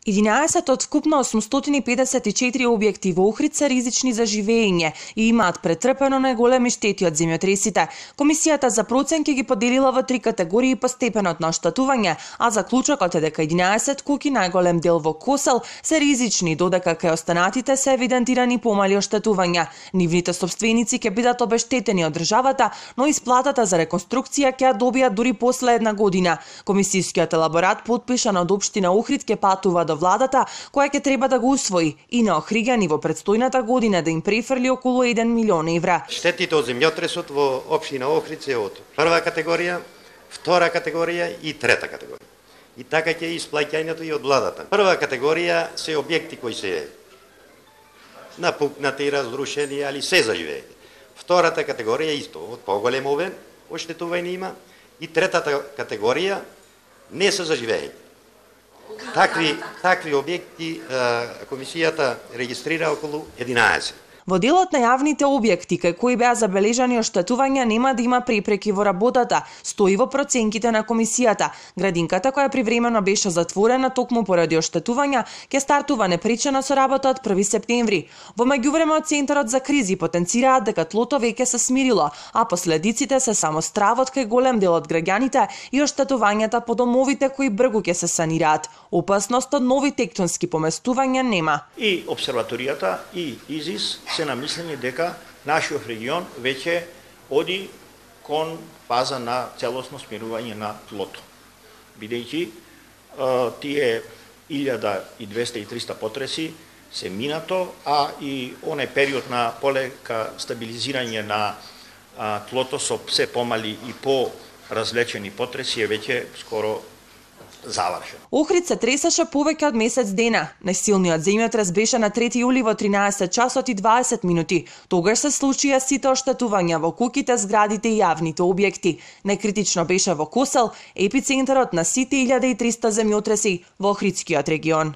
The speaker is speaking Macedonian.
11 од вкупно 854 објекти во Охрид се ризични за живење и имаат претрпено најголеми штети од земјотресите. Комисијата за проценки ги поделила во 3 категории по степенот на оштетување, а заклучокот е дека 11 куќи, најголем дел во Косел, се ризични, додека кај останатите се евидентирани помали оштетувања. Нивните сопственици ќе бидат обештетени од државата, но исплатата за реконструкција ќе ја добијат дури после една година. Комисискиот елаборат, потпишан од општина Охрид, ќе патува до владата, која ќе треба да го усвои и на охриѓани во претстојната година да им префрли околу 1 милион евра. Штетите од земјотресот во општина Охрид се од прва категорија, втора категорија и трета категорија. И така ќе исплаќањето и од владата. Прва категорија се објекти кои се напукнати и разрушени, али се заживеени. Втората категорија исто, од поголем обем оштетување има, и третата категорија не се заживеени. Такви објекти комисијата регистрира околу 11. Во делот на јавните објекти кај кои беа забележани оштетувања нема да има препреки во работата, стои во проценките на комисијата. Градинката која привремено беше затворена токму поради оштетувања ќе стартува непречено со работа од 1 септември. Во меѓувреме од Центарот за кризи потенцираат дека тлото веќе се смирило, а последиците се само стравот кај голем дел од граѓаните и оштетувањата по домовите кои бргу ќе се санираат. Опасност од нови тектонски поместувања нема. И обсерваторијата и ИЗИС се намислени дека нашиот регион веќе оди кон фаза на целосно смирување на тлото. Бидејќи тие 1200 и 300 потреси се минато, а и оној период на полека стабилизирање на тлото со се помали и по развлечени потреси е веќе скоро завршен. Охрид се тресеше повеќе од месец дена. Најсилниот земјотрес беше на 3 јули во 13 часот и 20 минути. Тогаш се случија сите оштетувања во куќите, зградите и јавните објекти. Најкритично беше во Косел, епицентарот на сите 1300 земјотреси во Охридскиот регион.